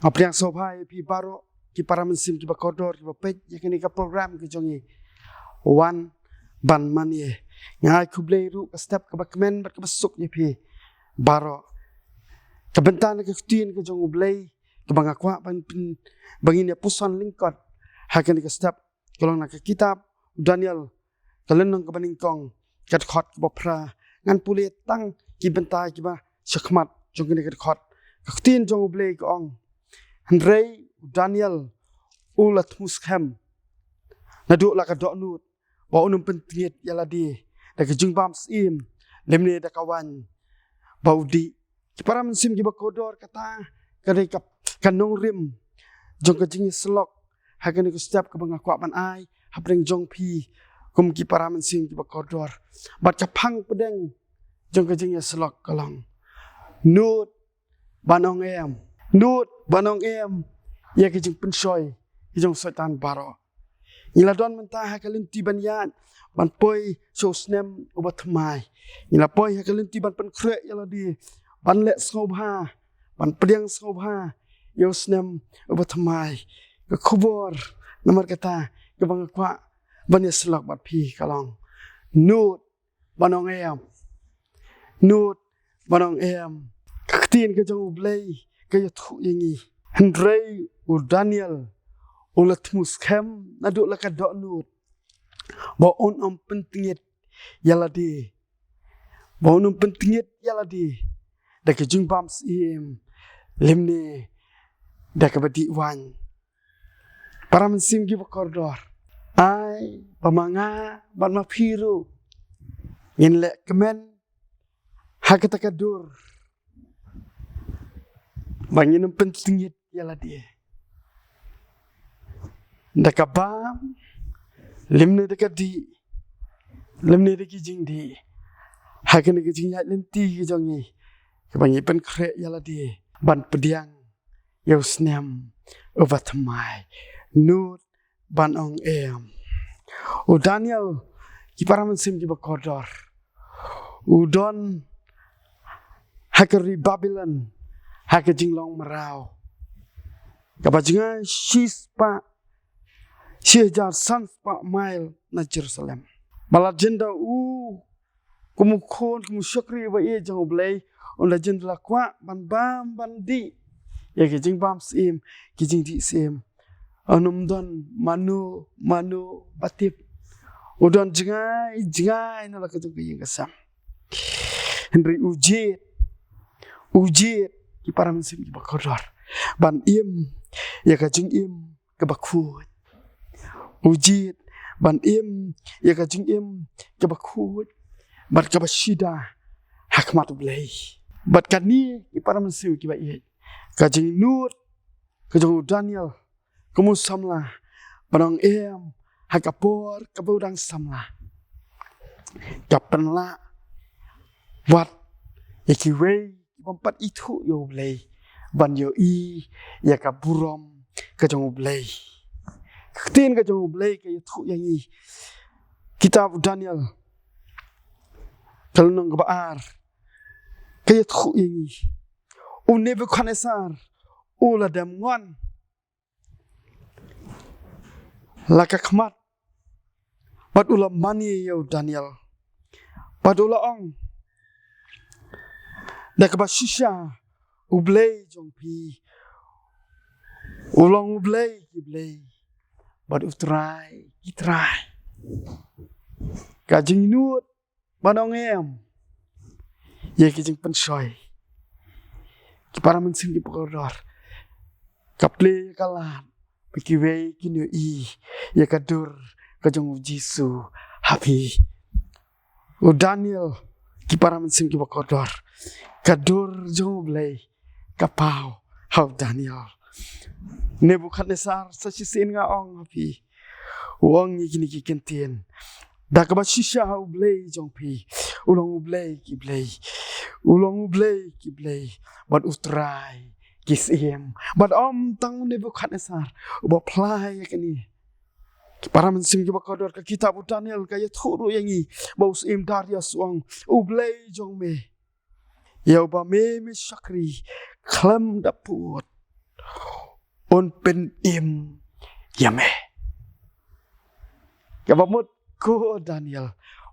Apriang sobai pi baro ki para mensim ki bakodor ki bapej yakini ka program ki jongi wan ban mani ngai kublei ru ka step ka bakmen ber ka besuk ye pi baro ka bentan ka tin ka jong ublei ka bangakwa ban pin bangin ya pusan lingkot hakani ka step kolong na ka kitab Daniel kalenong ka baningkong kat khot ka bapra ngan puli tang ki bentai ki ba shakmat jongini ka khot ka tin jong ublei ka ong Hendrei Daniel ulat muskem naduk la ka dok nut wa unum pentingit yala di da ka jungbam sim lemne da kawan baudi ki para mensim ki bakodor kata kadai kap kanong rim jong ka jingi slok hakani ku step ka bangakwa ban ai habreng jong pi kum ki para mensim ki bakodor bat ka phang pedeng jong ka jingi slok kalong nut banong em nut banong em ya ki jing pensoi ki jong setan baro ila don mentah hakalin ti ban yan ban poi so snem ubat mai ila poi hakalin ti ban pen kre yala di ban le sobha ban priang sobha yo snem ubat mai ka khubor namar kata ka bang kwa ban yaslak bat pi kalong nut banong em nut banong em kaktin ka jong ublei ka yathu yangi Hendrei Daniel ulat muskem naduk la ka dok nut ba on pentingit yala di ba on pentingit yala di da ka jungbam sim lemne da ka badi wan para mensim gi bakordor ai pamanga ban mapiru yin le kemen hakata kadur bangin pentingit yala di daka bam lemne daka di lemne daki jing di hakane ki jing ya lenti ki jongi ka bangi pen kre yala di ban pediang yo snem overtmai nut ban ong em o Daniel ki para mensim ki bakodor udon hakari Babylon hakajing long marau kabajinga shispa Syejar sans pa mile na Jerusalem. Balagenda kumukon kumusyakri ba ye jang oblay on la jenda la kwa ban bam bandi ya ke jing bam sim ke jing di sim anum don manu batip udon jingai na la ka jing ke sam Henry ujit ki para mensim ki bakodor ban im ya ka jing im ke bakut ujit ban im ya ka jing im ke bakut bat ka bashida hakmat blay bat kani ki para mensim ki ba ye ka jing nut ka jong Daniel kumu samla banong em hakapor ka budang samla kapenla wat ikiwe pompat itu yo blay ban yo i ya ka burom ka jong blay tin ka jong blay ka yathu yangi kitab Daniel kalnong baar ka yathu yangi o Nebuchadnezzar o la dam ngon la ka khmat bat ula mani yo Daniel bat ula ong da ka bashisha ublay jong pi ulong ublay kiblay bat utrai kitrai ka jing nut banong em ye ki jing pensoi ki para mensim ki pokordor ka ple kala ki we ki no i ye ka dur ka jong Jisu happy o Daniel ki para mensim ki pokordor ka dur jong blay ka pau hau Daniel Nebuchadnezzar sa sisin nga ong happy wong ni kini ki kentien da ka ba shisha hau blay jong pi ulong blay ki blay bat utrai kisiem bat om tang Nebuchadnezzar ba plai kini para mensim ki bakodor ka kitab Daniel ka yathu yangi ba usim Darius wong blay jong me ya ba me shakri klam daput onเป็นอิมยามกับมดกูดานิเอล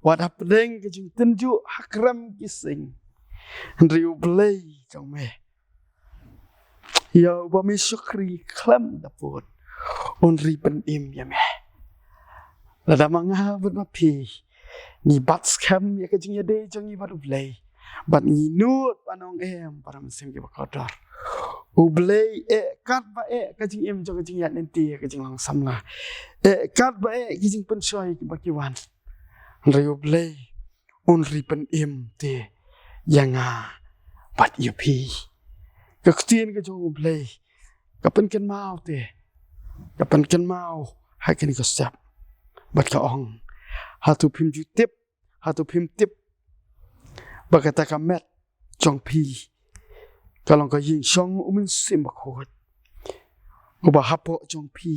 วัดเพลงก็จึงตั้งจุฮักรัมกิสิงริวเบลย์จังแม่ยาวบ่มีสุขรีคลำดับปวดon riเป็นอิมยามแล้วดามังหาบุญมาพีนี่บัตสแคมยาก็จึงยาเดจังยี่บัดอุเบลย์บัดนี้นูดปานองเอ็มปารามันซิมกิบกอดอร์อุเบลย์กัดบ่ก็จึงเอ็มจังก็จึงยาดเนตีก็จึงลังซ้ำละกัดบ่ก็จึงเป็นช่วยกิบกิวันริวเบลย์on riเป็นอิมเตยังาบัดยาพีก็เตียนก็จงอุเบลย์ก็เป็นกันมาเตก็เป็นกันมาให้กันก็สับบัดก็อ่องหาตุพิมพ์ติบหาตุพิมพ์ติบบักตะกะเม็ดจงพีก็ลองก็ยิงช่องมันซิมบักโคดอุบะฮับโปจงพี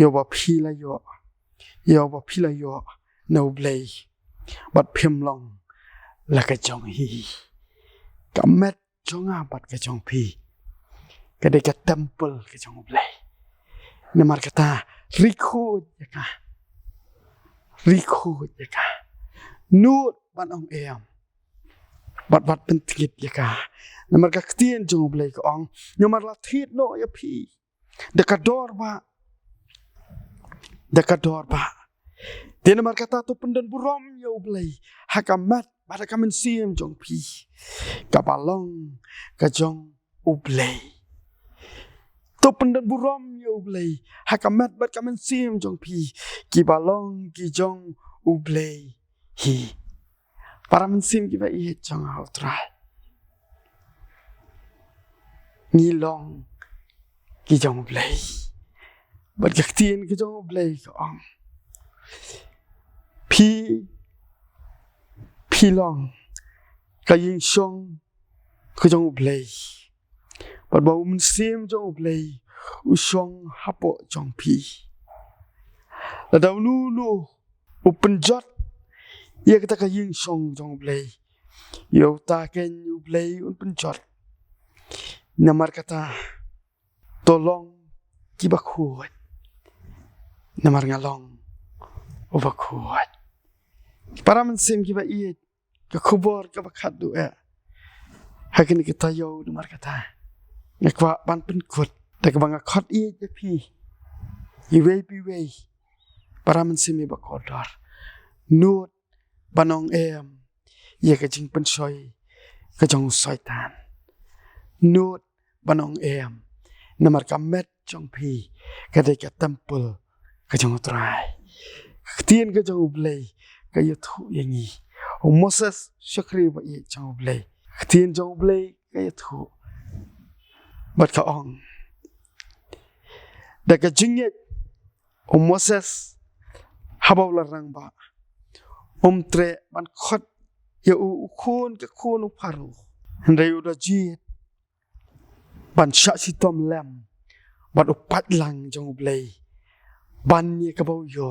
ยอบะพีละยอยอบะพีละยอโนเบลย์บัดพิมพ์ลองแล้วก็จงฮีกะเม็ดจงอาบัดก็จงพีก็ได้กะเทมเพิลก็จงเบลย์นมารกตาริโคยะกะริโคยะกะนูดบันองเอมบัดเป็นติดยะกะนมารกะเตียนจงเบลย์ก็องนมารละทิดโนยะพีเดกะดอร์บะเดนมารกตาตุpendan buram ya blay hakamat pada kamen sim jong pi kabalong ka jong ublay tu pendan buram ya ublay hakamat pada kamen sim jong pi kibalong ki jong ublay hi para men sim ki ba i jong hautrai ni long ki jong ublay bad gaktien ki jong ublay ka ongพี่ลองก็ยิงชงก็จงอุเบลย์บัดบ่มันเสียมจงอุเบลย์อุชงฮับโปจงพี่แล้วดาวนูอุปนจัดยากตะก็ยิงชงจงอุเบลย์ยาวตาเกนอุเบลย์อุปนจัดนามารกตาตอลองกิบักขวดนามารงาลองอุบักขวดpara men sim ki ba i ka khubor ka bakat du hakin kita yo du mar kata nekwa ban pen kut ta ka banga khot i je pi i we para men sim ba kodar nut banong em ye ka jing pen soi ka jong soi tan nut banong em namar ka met jong pi ka de ka temple ka jong trai tien ka jong ublay ka yathu yangi o Moses shakri ba i jong ublay tien jong ublay ka yathu bat ka ong da ka jingye o Moses habaw la rang ba tre ban khot ya u khon ka khon u paru ndai u da ji ban sha si tom lam bat u pat lang jong ublay ban ye ka baw yo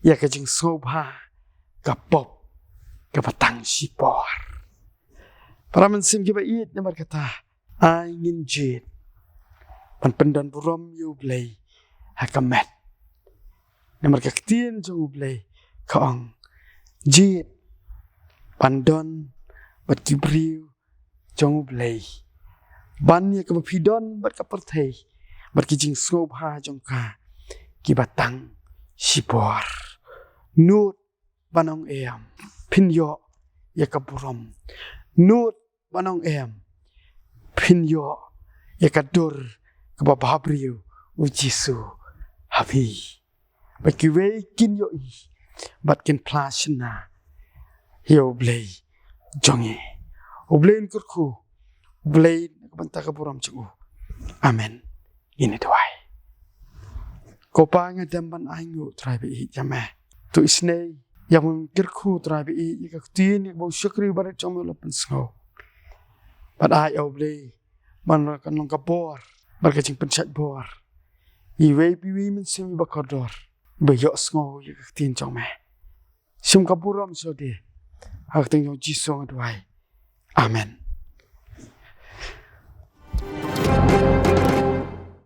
ya ka jing sobha ka pop ka patang sipor para men sim ki ba it namar kata ai ngin jit pan pendan buram yu blay hakamet namar ka tien jong blay ka ong jit pandon bat kibriu jong blay ban ye ka pidon bat ka perthei bat ki jing sobha jong ka ki batang sipor nut banong em pinyo yakaburom nut banong em pinyo yakadur kabababriu ujisu habi bakiwe kin yo i bat kin plashna yo blay jonge oblain kurku blay banta kaburom chu amen ini doai kopa nga damban aingu tribe i jame tu isne yang kirku tribe i ka tin bo shukri barat chom lo pensgo bad ai oble man kan long ka bor bar ka jing pensat bor i we bi wi men sim ba kodor be yo sngo i ka tin chom me sim ka buram so de ak ting yo ji song adwai amen